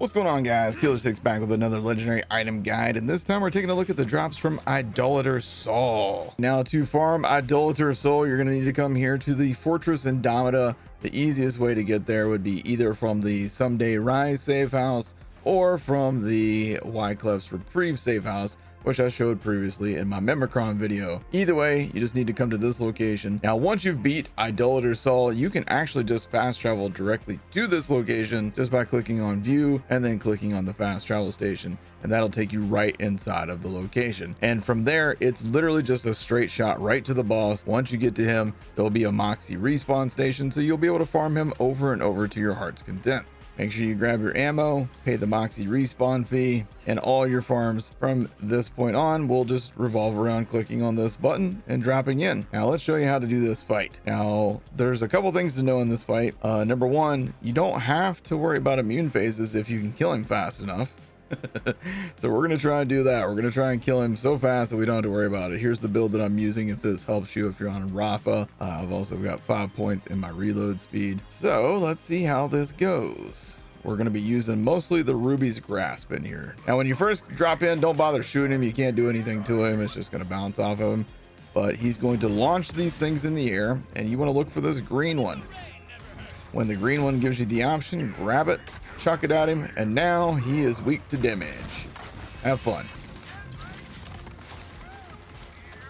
What's going on, guys? Killer6 back with another legendary item guide, and this time we're taking a look at the drops from Idolator Sol. Now, to farm Idolator Sol, you're going to need to come here to the Fortress Indomita. The easiest way to get there would be either from the Someday Rise safe house or from the Wyclef's Reprieve safe house, which I showed previously in my Memicron video. Either way, you just need to come to this location. Now, once you've beat Idolator Sol, you can actually just fast travel directly to this location just by clicking on view and then clicking on the fast travel station, and that'll take you right inside of the location. And from there, it's literally just a straight shot right to the boss. Once you get to him, there'll be a Moxie respawn station, so you'll be able to farm him over and over to your heart's content. Make sure you grab your ammo, pay the Moxie respawn fee, and all your farms from this point on will just revolve around clicking on this button and dropping in. Now let's show you how to do this fight. Now there's a couple things to know in this fight. Number one, you don't have to worry about immune phases if you can kill him fast enough. So we're gonna try and do that. We're gonna try and kill him so fast that we don't have to worry about it. Here's the build that I'm using if this helps you if you're on Rafa. I've also got 5 points in my reload speed. So let's see how this goes. We're going to be using mostly the Ruby's Grasp in here. Now when you first drop in, don't bother shooting him. You can't do anything to him. It's just going to bounce off of him, but he's going to launch these things in the air, and you want to look for this green one. When the green one gives you the option, grab it, chuck it at him, and now he is weak to damage. Have fun.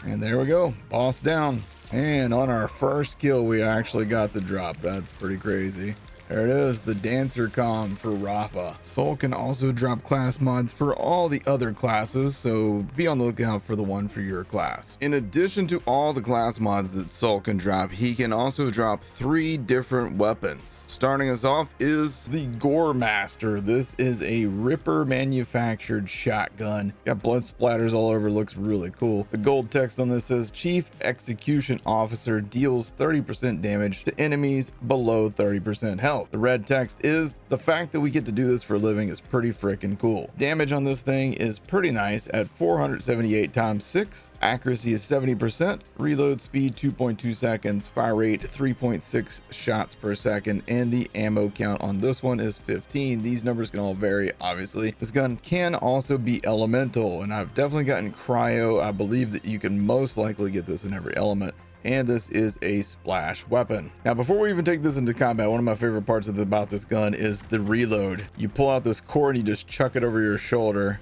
And there we go, boss down. And on our first kill, we actually got the drop. That's pretty crazy. There it is, the Dancer Com for Rafa. Sol can also drop class mods for all the other classes, so be on the lookout for the one for your class. In addition to all the class mods that Sol can drop, he can also drop 3 different weapons. Starting us off is the Goremaster. This is a Ripper manufactured shotgun. Got blood splatters all over, looks really cool. The gold text on this says Chief Execution Officer deals 30% damage to enemies below 30% health. The red text is the fact that we get to do this for a living is pretty freaking cool. Damage on this thing is pretty nice at 478 times 6. Accuracy is 70%. Reload speed 2.2 seconds. Fire rate 3.6 shots per second. And the ammo count on this one is 15. These numbers can all vary, obviously. This gun can also be elemental, and I've definitely gotten cryo. I believe that you can most likely get this in every element. And this is a splash weapon. Now, before we even take this into combat, one of my favorite parts about this gun is the reload. You pull out this cord and you just chuck it over your shoulder,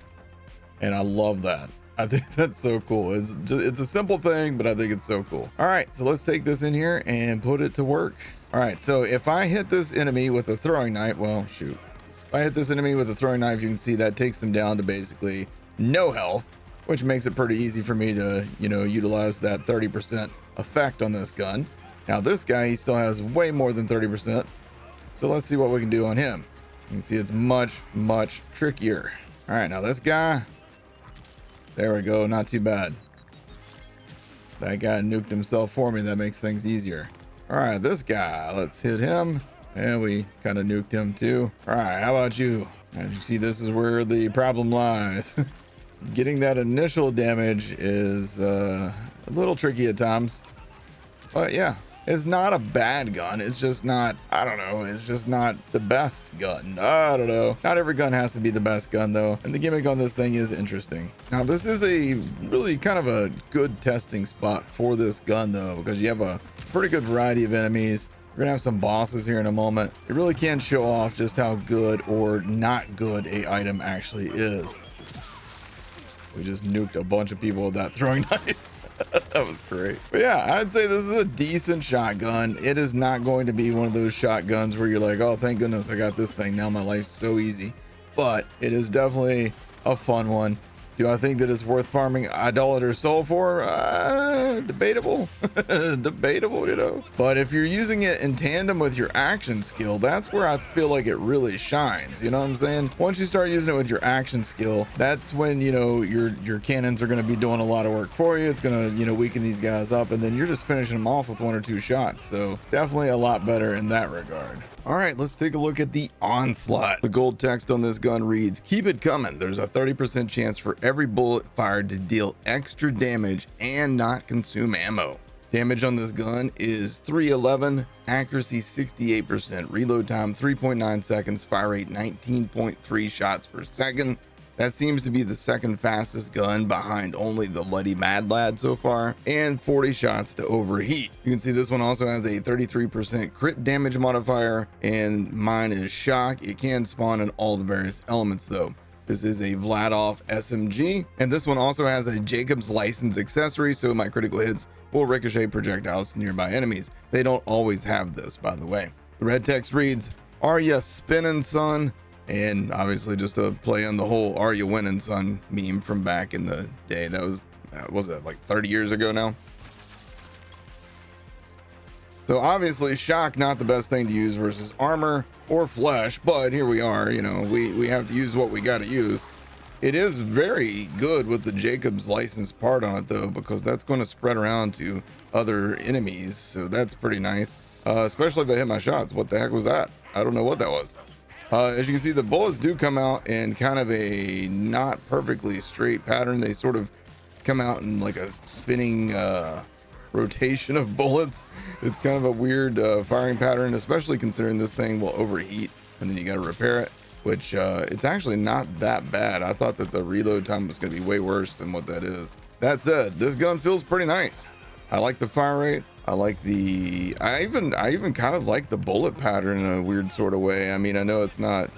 and I love that. I think that's so cool. It's a simple thing, but I think it's so cool. All right, so let's take this in here and put it to work. All right, so if I hit this enemy with a throwing knife, well, shoot. If I hit this enemy with a throwing knife, you can see that takes them down to basically no health, which makes it pretty easy for me to, utilize that 30% effect on this gun. Now this guy, he still has way more than 30%. So let's see what we can do on him. You can see it's much, much trickier. All right, now this guy, there we go, not too bad. That guy nuked himself for me. That makes things easier. All right, this guy, let's hit him. And we kind of nuked him too. All right, how about you? As you see, this is where the problem lies. Getting that initial damage is a little tricky at times, but yeah, it's not a bad gun. It's just not, I don't know, it's just not the best gun. I don't know. Not every gun has to be the best gun though, and the gimmick on this thing is interesting. Now this is a really kind of a good testing spot for this gun though, because you have a pretty good variety of enemies. We're gonna have some bosses here in a moment. It really can show off just how good or not good a item actually is. We just nuked a bunch of people with that throwing knife. That was great. But yeah, I'd say this is a decent shotgun. It is not going to be one of those shotguns where you're like, oh, thank goodness I got this thing. Now my life's so easy. But it is definitely a fun one. Do I think that it's worth farming Idolator Sol for? Debatable. Debatable, But if you're using it in tandem with your action skill, that's where I feel like it really shines. You know what I'm saying? Once you start using it with your action skill, that's when, your cannons are going to be doing a lot of work for you. It's going to, weaken these guys up, and then you're just finishing them off with 1 or 2 shots. So definitely a lot better in that regard. All right, let's take a look at the Onslaught. The gold text on this gun reads, keep it coming. There's a 30% chance for every bullet fired to deal extra damage and not consume ammo. Damage on this gun is 311, accuracy 68%, reload time 3.9 seconds, fire rate 19.3 shots per second. That seems to be the second fastest gun behind only the Bloody Mad Lad so far, and 40 shots to overheat. You can see this one also has a 33% crit damage modifier, and mine is shock. It can spawn in all the various elements though. This is a Vladov SMG, and this one also has a Jacob's license accessory, so my critical hits will ricochet projectiles to nearby enemies. They don't always have this, by the way. The red text reads, "Are ya spinning, son?" And obviously just a play on the whole "Are you winning, son" meme from back in the day. That was that like 30 years ago now? So obviously shock not the best thing to use versus armor or flesh, but here we are, you know, we have to use what we got to use. It is very good with the Jacob's license part on it though, because that's going to spread around to other enemies, so that's pretty nice, especially if I hit my shots. What the heck was that? I don't know what that was. As you can see, the bullets do come out in kind of a not perfectly straight pattern. They sort of come out in like a spinning rotation of bullets. It's kind of a weird firing pattern, especially considering this thing will overheat and then you got to repair it, which it's actually not that bad. I thought that the reload time was going to be way worse than what that is. That said, this gun feels pretty nice. I like the fire rate. I like the, I even kind of like the bullet pattern in a weird sort of way. I mean, I know it's not,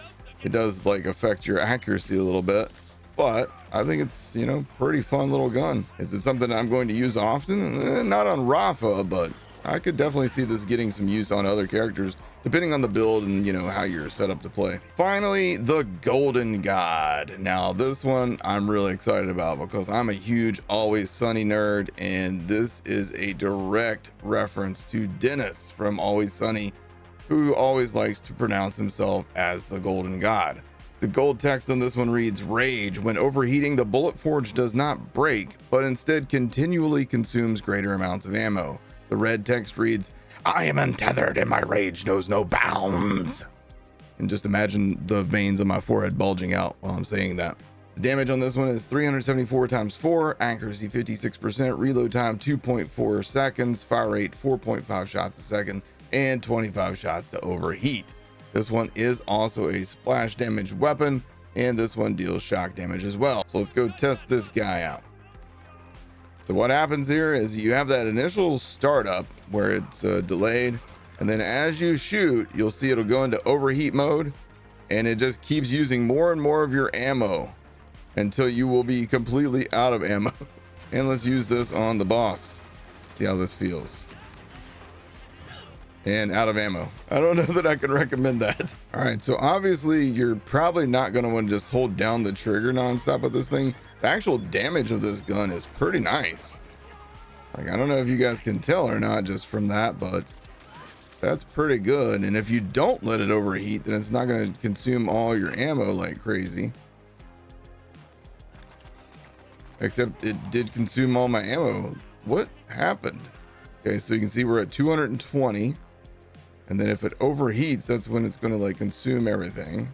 it does like affect your accuracy a little bit, but I think it's, you know, pretty fun little gun. Is it something I'm going to use often? Not on Rafa, but I could definitely see this getting some use on other characters, depending on the build and, you know, how you're set up to play. Finally, the Golden God. Now, this one I'm really excited about because I'm a huge Always Sunny nerd, and this is a direct reference to Dennis from Always Sunny, who always likes to pronounce himself as the Golden God. The gold text on this one reads, "Rage. When overheating, the bullet forge does not break, but instead continually consumes greater amounts of ammo." The red text reads, "I am untethered and my rage knows no bounds." And just imagine the veins on my forehead bulging out while I'm saying that. The damage on this one is 374 times 4, accuracy 56%, reload time 2.4 seconds, fire rate 4.5 shots a second, and 25 shots to overheat. This one is also a splash damage weapon, and this one deals shock damage as well. So let's go test this guy out. So what happens here is you have that initial startup where it's delayed, and then as you shoot, you'll see it'll go into overheat mode, and it just keeps using more and more of your ammo until you will be completely out of ammo. And let's use this on the boss. See how this feels. And out of ammo. I don't know that I could recommend that. All right, so obviously you're probably not going to want to just hold down the trigger nonstop with this thing. The actual damage of this gun is pretty nice. Like, I don't know if you guys can tell or not just from that, but that's pretty good. And if you don't let it overheat, then it's not going to consume all your ammo like crazy. Except it did consume all my ammo. What happened? Okay, so you can see we're at 220. And then if it overheats, that's when it's going to like consume everything.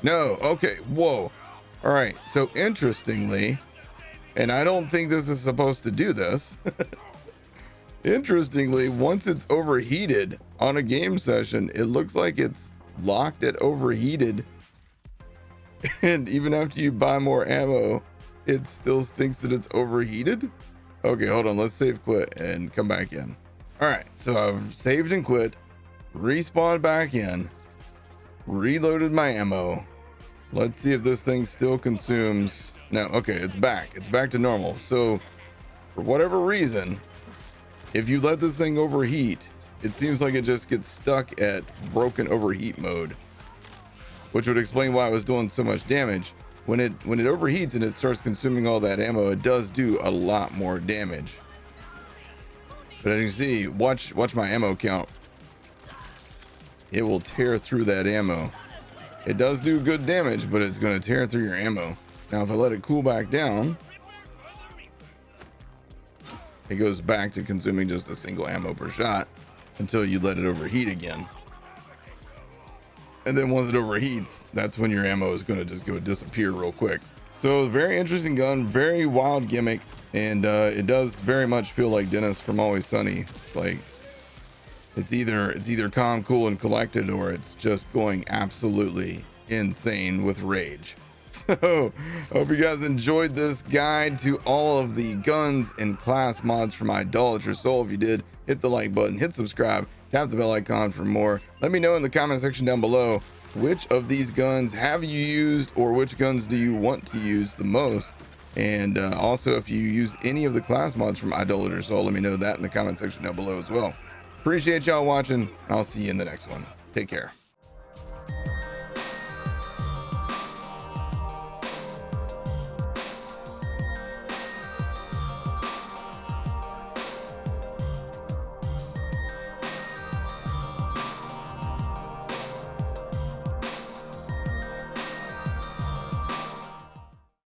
No, okay, whoa. All right, so interestingly, and I don't think this is supposed to do this. Interestingly, once it's overheated on a game session, it looks like it's locked at overheated. And even after you buy more ammo, it still thinks that it's overheated. Okay, hold on, let's save quit and come back in. All right, so I've saved and quit, respawned back in, reloaded my ammo. Let's see if this thing still consumes. No, okay, it's back to normal. So for whatever reason, if you let this thing overheat, it seems like it just gets stuck at broken overheat mode, which would explain why I was doing so much damage. When it overheats and it starts consuming all that ammo, it does do a lot more damage. But as you can see, watch my ammo count. It will tear through that ammo. It does do good damage, but it's going to tear through your ammo. Now, if I let it cool back down, it goes back to consuming just a single ammo per shot until you let it overheat again. And then once it overheats, that's when your ammo is going to just go disappear real quick. So very interesting gun, very wild gimmick, and it does very much feel like Dennis from Always Sunny. It's like it's either calm, cool, and collected, or it's just going absolutely insane with rage. So hope you guys enjoyed this guide to all of the guns and class mods from Idolator Soul. If you did, hit the like button, hit subscribe, tap the bell icon for more. Let me know in the comment section down below, which of these guns have you used, or which guns do you want to use the most? And also, if you use any of the class mods from Idolator Soul, let me know that in the comment section down below as well. Appreciate y'all watching, and I'll see you in the next one. Take care.